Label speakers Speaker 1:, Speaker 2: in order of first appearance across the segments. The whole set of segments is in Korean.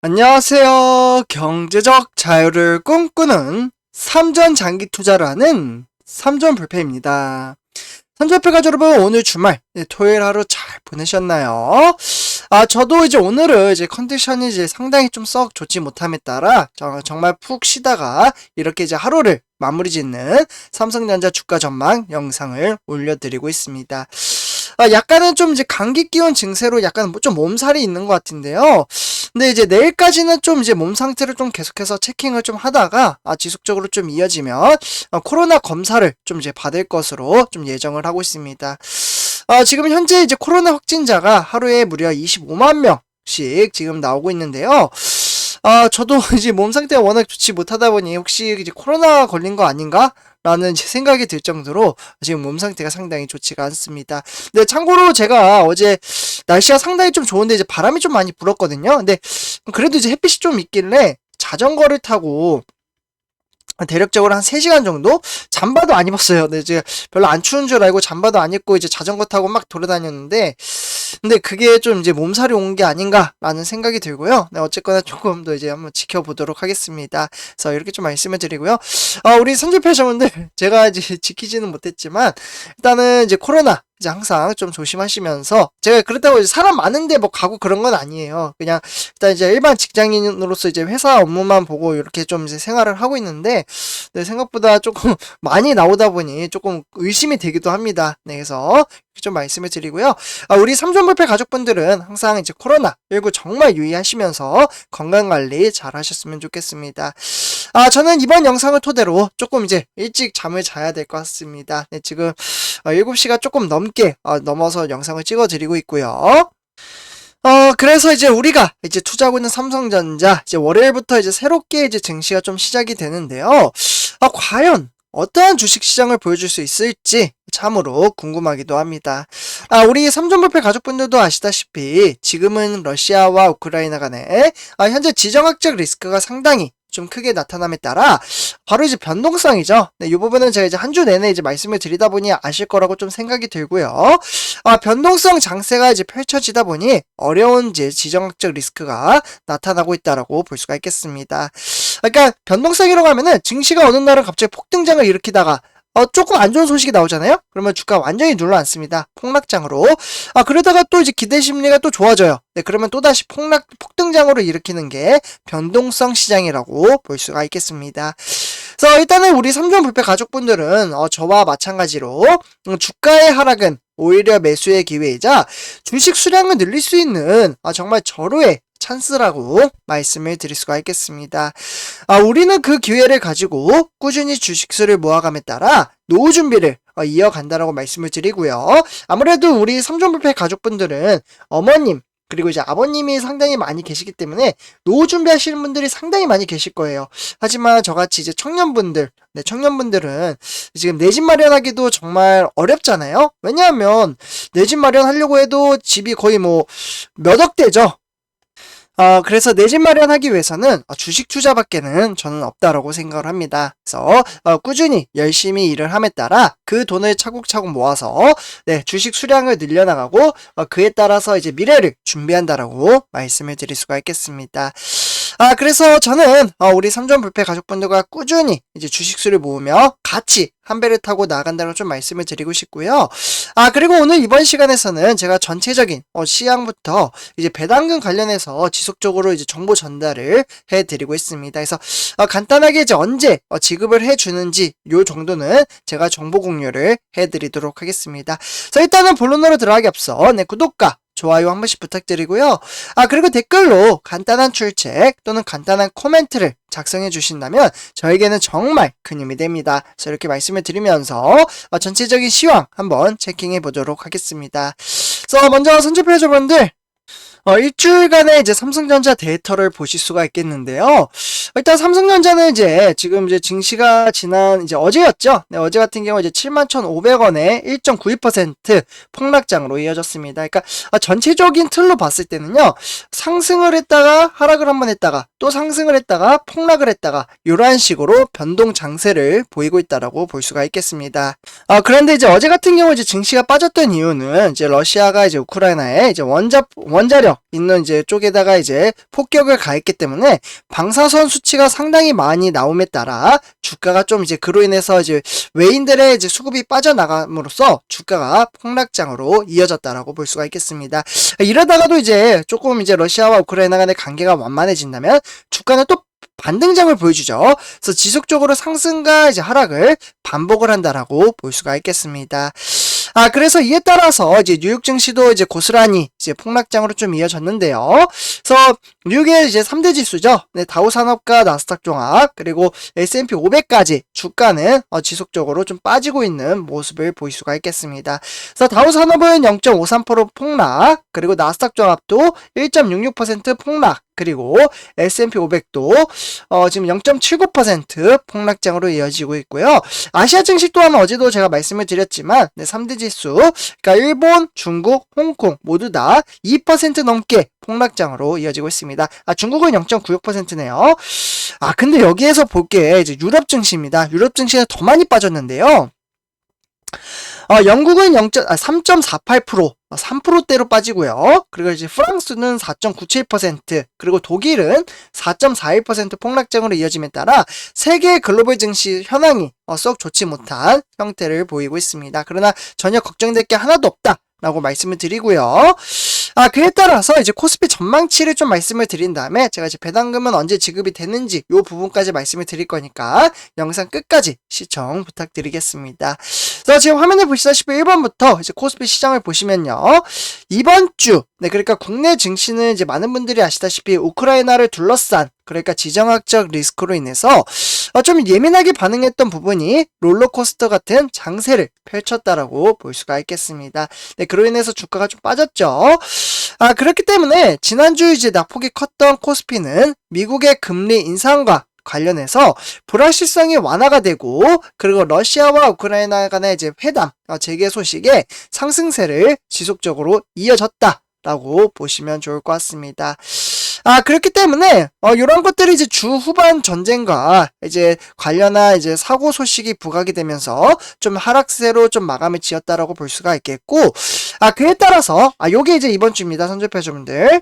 Speaker 1: 안녕하세요. 경제적 자유를 꿈꾸는 삼전 장기 투자를 하는 삼전불패입니다. 삼전불패 가족 여러분, 오늘 주말, 토요일 하루 잘 보내셨나요? 저도 이제 오늘은 이제 컨디션이 이제 상당히 좀 썩 좋지 못함에 따라 정말 푹 쉬다가 이렇게 이제 하루를 마무리 짓는 삼성전자 주가 전망 영상을 올려드리고 있습니다. 약간은 좀 이제 감기 기운 증세로 약간 좀 몸살이 있는 것 같은데요. 근데 이제 내일까지는 좀 이제 몸 상태를 좀 계속해서 체킹을 좀 하다가 지속적으로 좀 이어지면 코로나 검사를 좀 이제 받을 것으로 좀 예정을 하고 있습니다. 지금 현재 이제 코로나 확진자가 하루에 무려 25만 명씩 지금 나오고 있는데요. 저도 이제 몸 상태가 워낙 좋지 못하다 보니 혹시 이제 코로나 걸린 거 아닌가? 라는 생각이 들 정도로 지금 몸 상태가 상당히 좋지가 않습니다. 근데 참고로 제가 어제 날씨가 상당히 좀 좋은데 이제 바람이 좀 많이 불었거든요. 근데 그래도 이제 햇빛이 좀 있길래 자전거를 타고 대략적으로 한 3시간 정도? 잠바도 안 입었어요. 근데 제가 별로 안 추운 줄 알고 잠바도 안 입고 이제 자전거 타고 막 돌아다녔는데, 근데 그게 좀 이제 몸살이 온 게 아닌가라는 생각이 들고요. 네, 어쨌거나 조금 더 이제 한번 지켜보도록 하겠습니다. 그래서 이렇게 좀 말씀을 드리고요. 우리 선주패셔분들, 제가 이제 지키지는 못했지만, 일단은 이제 코로나, 이제 항상 좀 조심하시면서, 제가 그렇다고 이제 사람 많은데 뭐 가고 그런 건 아니에요. 그냥 일단 이제 일반 직장인으로서 이제 회사 업무만 보고 이렇게 좀 이제 생활을 하고 있는데, 네, 생각보다 조금 많이 나오다 보니 조금 의심이 되기도 합니다. 네, 그래서 좀 말씀을 드리고요. 우리 삼존불패 가족분들은 항상 이제 코로나19 정말 유의하시면서 건강관리 잘 하셨으면 좋겠습니다. 저는 이번 영상을 토대로 조금 이제 일찍 잠을 자야 될 것 같습니다. 네, 지금 7시가 조금 넘게 넘어서 영상을 찍어드리고 있고요. 그래서 이제 우리가 이제 투자하고 있는 삼성전자, 이제 월요일부터 이제 새롭게 이제 증시가 좀 시작이 되는데요. 과연 어떠한 주식시장을 보여줄 수 있을지 참으로 궁금하기도 합니다. 우리 삼존불패 가족분들도 아시다시피 지금은 러시아와 우크라이나 간에 현재 지정학적 리스크가 상당히 좀 크게 나타남에 따라 바로 이제 변동성이죠. 네, 이 부분은 제가 이제 한 주 내내 이제 말씀을 드리다 보니 아실 거라고 좀 생각이 들고요. 변동성 장세가 이제 펼쳐지다 보니 어려운 이제 지정학적 리스크가 나타나고 있다라고 볼 수가 있겠습니다. 그러니까 변동성이라고 하면은 증시가 어느 날은 갑자기 폭등장을 일으키다가 조금 안 좋은 소식이 나오잖아요? 그러면 주가 완전히 눌러앉습니다. 폭락장으로. 그러다가 또 이제 기대 심리가 또 좋아져요. 네, 그러면 또다시 폭등장으로 일으키는 게 변동성 시장이라고 볼 수가 있겠습니다. 그래서 일단은 우리 삼존불패 가족분들은 저와 마찬가지로 주가의 하락은 오히려 매수의 기회이자 주식 수량을 늘릴 수 있는 정말 절호의 찬스라고 말씀을 드릴 수가 있겠습니다. 우리는 그 기회를 가지고 꾸준히 주식수를 모아감에 따라 노후 준비를 이어간다라고 말씀을 드리고요. 아무래도 우리 삼존불패 가족분들은 어머님 그리고 이제 아버님이 상당히 많이 계시기 때문에 노후 준비하시는 분들이 상당히 많이 계실 거예요. 하지만 저같이 이제 청년분들, 네, 청년분들은 지금 내 집 마련하기도 정말 어렵잖아요. 왜냐하면 내 집 마련하려고 해도 집이 거의 뭐 몇 억대죠. 그래서 내 집 마련하기 위해서는 주식 투자밖에는 저는 없다라고 생각을 합니다. 그래서 꾸준히 열심히 일을 함에 따라 그 돈을 차곡차곡 모아서 네, 주식 수량을 늘려나가고 그에 따라서 이제 미래를 준비한다라고 말씀을 드릴 수가 있겠습니다. 그래서 저는 우리 삼존불패 가족분들과 꾸준히 이제 주식수를 모으며 같이 한 배를 타고 나아간다는 좀 말씀을 드리고 싶고요. 그리고 오늘 이번 시간에서는 제가 전체적인 시향부터 이제 배당금 관련해서 지속적으로 이제 정보 전달을 해드리고 있습니다. 그래서 간단하게 이제 언제 지급을 해주는지 요 정도는 제가 정보 공유를 해드리도록 하겠습니다. 그래서 일단은 본론으로 들어가기 앞서 네, 구독과 좋아요 한 번씩 부탁드리고요. 그리고 댓글로 간단한 출첵 또는 간단한 코멘트를 작성해 주신다면 저에게는 정말 큰 힘이 됩니다. 그래서 이렇게 말씀을 드리면서 전체적인 시황 한번 체킹해 보도록 하겠습니다. 그래서 먼저 선주표 여러분들 일주일간의 이제 삼성전자 데이터를 보실 수가 있겠는데요. 일단 삼성전자는 이제 지금 이제 증시가 지난 이제 어제였죠. 네, 어제 같은 경우 이제 71,500원에 1.92% 폭락장으로 이어졌습니다. 그러니까 전체적인 틀로 봤을 때는요. 상승을 했다가 하락을 한번 했다가 또 상승을 했다가 폭락을 했다가 이러한 식으로 변동 장세를 보이고 있다라고 볼 수가 있겠습니다. 그런데 이제 어제 같은 경우 이제 증시가 빠졌던 이유는 이제 러시아가 이제 우크라이나에 이제 원자력 경쟁력 있는 이제 쪽에다가 이제 폭격을 가했기 때문에 방사선 수치가 상당히 많이 나옴에 따라 주가가 좀 이제 그로 인해서 이제 외인들의 이제 수급이 빠져나감으로써 주가가 폭락장으로 이어졌다라고 볼 수가 있겠습니다. 이러다가도 이제 조금 이제 러시아와 우크라이나 간의 관계가 완만해진다면 주가는 또 반등장을 보여주죠. 그래서 지속적으로 상승과 이제 하락을 반복을 한다라고 볼 수가 있겠습니다. 그래서 이에 따라서 이제 뉴욕 증시도 이제 고스란히 이제 폭락장으로 좀 이어졌는데요. 그래서 뉴욕의 이제 3대 지수죠. 네, 다우산업과 나스닥 종합 그리고 S&P 500까지 주가는 지속적으로 좀 빠지고 있는 모습을 보일 수가 있겠습니다. 그래서 다우산업은 0.53% 폭락, 그리고 나스닥 종합도 1.66% 폭락, 그리고 S&P 500도 지금 0.79% 폭락장으로 이어지고 있고요. 아시아 증시 또한 어제도 제가 말씀을 드렸지만 3대 지수, 그러니까 일본, 중국, 홍콩 모두 다 2% 넘게 폭락장으로 이어지고 있습니다. 중국은 0.96%네요. 근데 여기에서 볼 게 이제 유럽 증시입니다. 유럽 증시가 더 많이 빠졌는데요. 영국은 3.48%, 3%대로 빠지고요. 그리고 이제 프랑스는 4.97%, 그리고 독일은 4.41% 폭락장으로 이어짐에 따라 세계 글로벌 증시 현황이 썩 좋지 못한 형태를 보이고 있습니다. 그러나 전혀 걱정될 게 하나도 없다 라고 말씀을 드리고요. 그에 따라서 이제 코스피 전망치를 좀 말씀을 드린 다음에 제가 이제 배당금은 언제 지급이 되는지 요 부분까지 말씀을 드릴 거니까 영상 끝까지 시청 부탁드리겠습니다. 그래서 지금 화면에 보시다시피 1번부터 이제 코스피 시장을 보시면요. 이번 주, 그러니까 국내 증시는 이제 많은 분들이 아시다시피 우크라이나를 둘러싼 그러니까 지정학적 리스크로 인해서 좀 예민하게 반응했던 부분이 롤러코스터 같은 장세를 펼쳤다라고 볼 수가 있겠습니다. 그로 인해서 주가가 좀 빠졌죠. 그렇기 때문에 지난주 이제 낙폭이 컸던 코스피는 미국의 금리 인상과 관련해서 불확실성이 완화가 되고, 그리고 러시아와 우크라이나 간의 이제 회담 재개 소식에 상승세를 지속적으로 이어졌다라고 보시면 좋을 것 같습니다. 그렇기 때문에 이런 것들이 이제 주 후반 전쟁과 이제 관련한 이제 사고 소식이 부각이 되면서 좀 하락세로 좀 마감을 지었다라고 볼 수가 있겠고, 그에 따라서 요게 이제 이번 주입니다, 선조표주분들.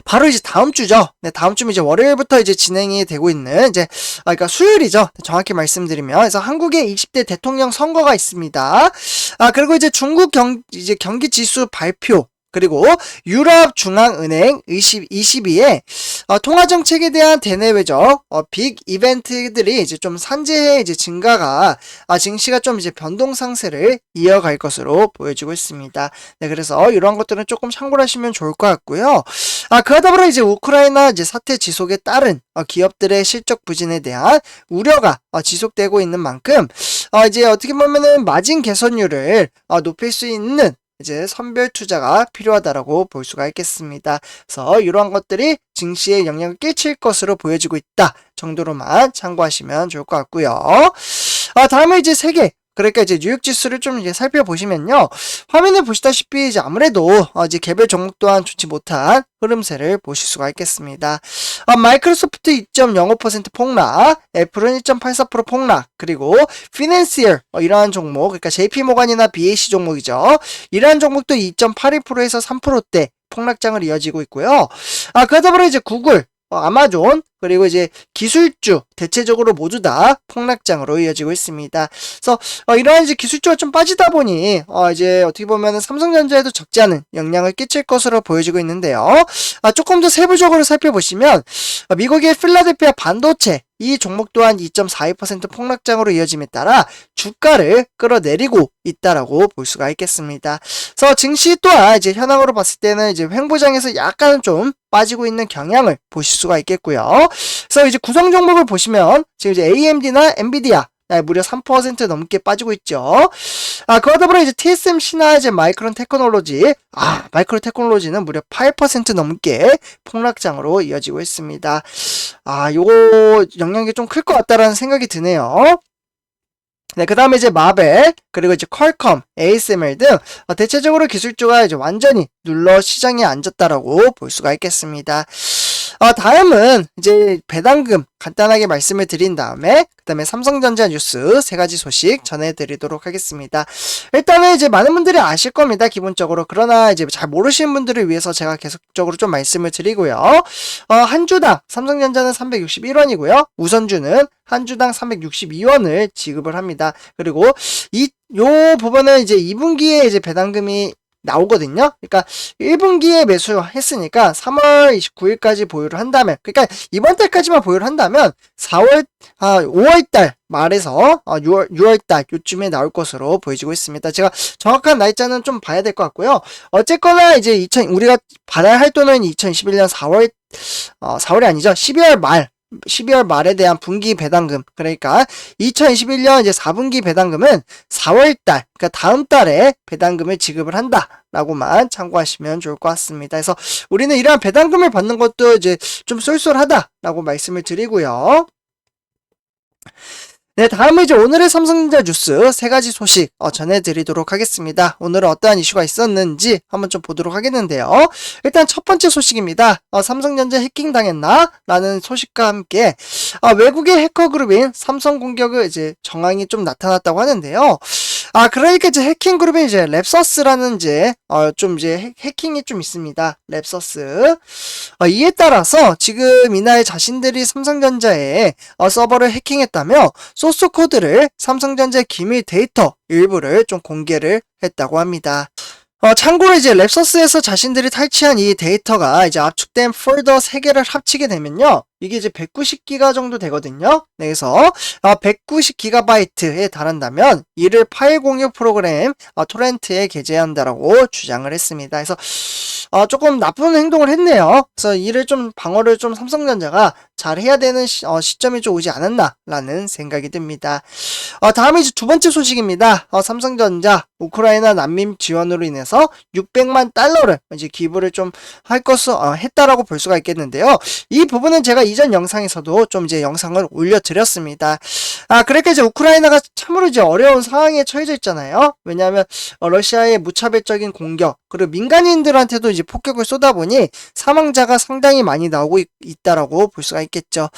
Speaker 1: 바로 이제 다음 주죠. 다음 주면 이제 월요일부터 이제 진행이 되고 있는 이제 그러니까 수요일이죠. 정확히 말씀드리면 그래서 한국의 20대 대통령 선거가 있습니다. 그리고 이제 중국 이제 경기 지수 발표, 그리고 유럽중앙은행 22에 통화정책에 대한 대내외적 빅 이벤트들이 이제 좀 산재의 이제 증가가 증시가 좀 이제 변동 상세를 이어갈 것으로 보여지고 있습니다. 그래서 이런 것들은 조금 참고를 하시면 좋을 것 같고요. 그와 더불어 이제 우크라이나 이제 사태 지속에 따른 기업들의 실적 부진에 대한 우려가 지속되고 있는 만큼 이제 어떻게 보면은 마진 개선율을 높일 수 있는 이제 선별 투자가 필요하다라고 볼 수가 있겠습니다. 그래서 이러한 것들이 증시에 영향을 끼칠 것으로 보여지고 있다 정도로만 참고하시면 좋을 것 같고요. 다음에 이제 세계, 그러니까 이제 뉴욕 지수를 좀 이제 살펴보시면요. 화면에 보시다시피 이제 아무래도 이제 개별 종목 또한 좋지 못한 흐름세를 보실 수가 있겠습니다. 마이크로소프트 2.05% 폭락, 애플은 1.84% 폭락, 그리고 피낸시얼 이러한 종목, 그러니까 JP모간이나 BAC 종목이죠. 이러한 종목도 2.82%에서 3%대 폭락장을 이어지고 있고요. 그와 더불어 이제 구글, 아마존, 그리고 이제 기술주 대체적으로 모두 다 폭락장으로 이어지고 있습니다. 그래서 이러한 이제 기술주가 좀 빠지다 보니 이제 어떻게 보면은 삼성전자에도 적지 않은 영향을 끼칠 것으로 보여지고 있는데요. 조금 더 세부적으로 살펴보시면 미국의 필라델피아 반도체 이 종목 또한 2.42% 폭락장으로 이어짐에 따라 주가를 끌어내리고 있다라고 볼 수가 있겠습니다. 그래서 증시 또한 이제 현황으로 봤을 때는 이제 횡보장에서 약간 좀 빠지고 있는 경향을 보실 수가 있겠고요. 그래서 이제 구성 종목을 보시면 지금 이제 AMD나 엔비디아 무려 3% 넘게 빠지고 있죠. 그와 더불어 이제 TSMC나 이제 마이크론 테크놀로지, 마이크론 테크놀로지는 무려 8% 넘게 폭락장으로 이어지고 있습니다. 요거 영향이 좀 클 것 같다라는 생각이 드네요. 그 다음에 이제 마벨, 그리고 이제 퀄컴, ASML 등 대체적으로 기술주가 이제 완전히 눌러 시장에 앉았다라고 볼 수가 있겠습니다. 다음은 이제 배당금 간단하게 말씀을 드린 다음에 그 다음에 삼성전자 뉴스 세 가지 소식 전해드리도록 하겠습니다. 일단은 이제 많은 분들이 아실 겁니다. 기본적으로. 그러나 이제 잘 모르시는 분들을 위해서 제가 계속적으로 좀 말씀을 드리고요. 한 주당 삼성전자는 361원이고요. 우선주는 한 주당 362원을 지급을 합니다. 그리고 요 부분은 이제 2분기에 이제 배당금이 나오거든요. 그러니까 1분기에 매수했으니까 3월 29일까지 보유를 한다면, 그러니까 이번 달까지만 보유를 한다면 5월달 말에서 6월달 요쯤에 나올 것으로 보여지고 있습니다. 제가 정확한 날짜는 좀 봐야 될 것 같고요. 어쨌거나 이제 우리가 받아야 할 돈은 2021년 4월이 아니죠. 12월 말에 대한 분기 배당금, 그러니까 2021년 이제 4분기 배당금은 4월달, 그러니까 다음 달에 배당금을 지급을 한다라고만 참고하시면 좋을 것 같습니다. 그래서 우리는 이러한 배당금을 받는 것도 이제 좀 쏠쏠하다라고 말씀을 드리고요. 네, 다음은 이제 오늘의 삼성전자 뉴스 세 가지 소식 전해드리도록 하겠습니다. 오늘은 어떠한 이슈가 있었는지 한번 좀 보도록 하겠는데요. 일단 첫 번째 소식입니다. 삼성전자 해킹당했나? 라는 소식과 함께 외국의 해커 그룹인 삼성공격의 이제 정황이 좀 나타났다고 하는데요. 그러니까 이제 해킹 그룹이 이제 랩서스라는 이제 좀 이제 해킹이 좀 있습니다. 랩서스. 이에 따라서 지금 이날 자신들이 삼성전자의 서버를 해킹했다며 소스 코드를 삼성전자의 기밀 데이터 일부를 좀 공개를 했다고 합니다. 참고로 이제 랩서스에서 자신들이 탈취한 이 데이터가 이제 압축된 폴더 3개를 합치게 되면요. 이게 이제 190기가 정도 되거든요. 네, 그래서 190GB에 달한다면 이를 파일 공유 프로그램 토렌트에 게재한다라고 주장을 했습니다. 그래서 조금 나쁜 행동을 했네요. 그래서 이를 좀 방어를 좀 삼성전자가 잘 해야 되는 시점이 좀 오지 않았나라는 생각이 듭니다. 다음에 이제 두 번째 소식입니다. 삼성전자 우크라이나 난민 지원으로 인해서 600만 달러를 이제 기부를 좀 했다라고 볼 수가 있겠는데요. 이 부분은 제가 이전 영상에서도 좀 이제 영상을 올려드렸습니다. 그러니까 이제 우크라이나가 참으로 이제 어려운 상황에 처해져 있잖아요. 왜냐하면 러시아의 무차별적인 공격, 그리고 민간인들한테도 이제 폭격을 쏟아보니 사망자가 상당히 많이 나오고 있다라고 볼 수가 있겠죠.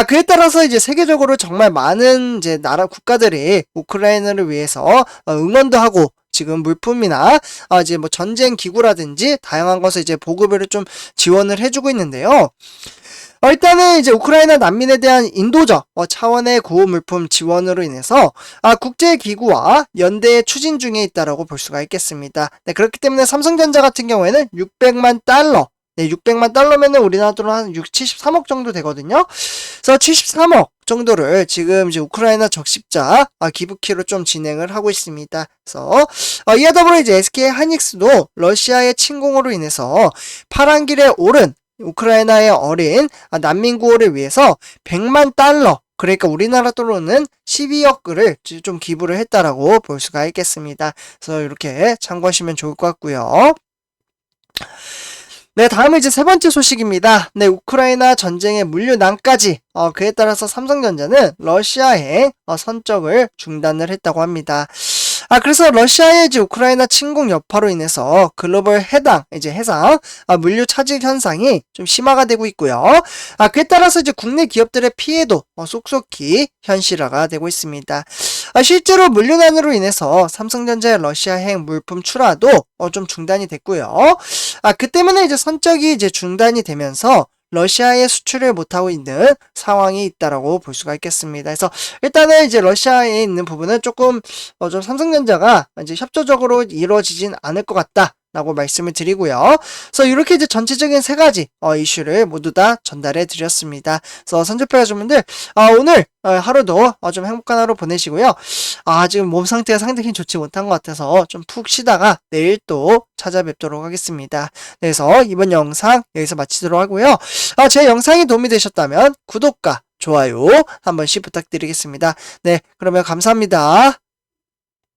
Speaker 1: 그에 따라서 이제 세계적으로 정말 많은 이제 국가들이 우크라이나를 위해서 응원도 하고 지금 물품이나 이제 뭐 전쟁 기구라든지 다양한 것을 이제 보급을 좀 지원을 해주고 있는데요. 일단은 이제 우크라이나 난민에 대한 인도적 차원의 구호 물품 지원으로 인해서 국제기구와 연대에 추진 중에 있다라고 볼 수가 있겠습니다. 네, 그렇기 때문에 삼성전자 같은 경우에는 600만 달러, 네, 600만 달러면은 우리나라 돈으로 한 73억 정도 되거든요. 그래서 73억 정도를 지금 이제 우크라이나 적십자 기부키로 좀 진행을 하고 있습니다. 그래서 이에 더불어 이제 SK 하이닉스도 러시아의 침공으로 인해서 파란 길에 오른 우크라이나의 어린 난민 구호를 위해서 100만 달러, 그러니까 우리나라 돈으로는 12억을 좀 기부를 했다라고 볼 수가 있겠습니다. 그래서 이렇게 참고하시면 좋을 것 같고요. 네, 다음은 이제 세 번째 소식입니다. 네, 우크라이나 전쟁의 물류난까지 그에 따라서 삼성전자는 러시아행 선적을 중단을 했다고 합니다. 그래서 러시아의 이제 우크라이나 침공 여파로 인해서 글로벌 해상 물류 차질 현상이 좀 심화가 되고 있고요. 그에 따라서 이제 국내 기업들의 피해도 속속히 현실화가 되고 있습니다. 실제로 물류난으로 인해서 삼성전자의 러시아행 물품 출하도 좀 중단이 됐고요. 그 때문에 이제 선적이 이제 중단이 되면서 러시아에 수출을 못하고 있는 상황이 있다라고 볼 수가 있겠습니다. 그래서 일단은 이제 러시아에 있는 부분은 조금 좀 삼성전자가 이제 협조적으로 이루어지진 않을 것 같다. 라고 말씀을 드리고요. 그래서 이렇게 이제 전체적인 세 가지 이슈를 모두 다 전달해 드렸습니다. 그래서 선조표 가족분들 오늘 하루도 좀 행복한 하루 보내시고요. 지금 몸 상태가 상당히 좋지 못한 것 같아서 좀 푹 쉬다가 내일 또 찾아뵙도록 하겠습니다. 그래서 이번 영상 여기서 마치도록 하고요. 제 영상이 도움이 되셨다면 구독과 좋아요 한 번씩 부탁드리겠습니다. 네, 그러면 감사합니다.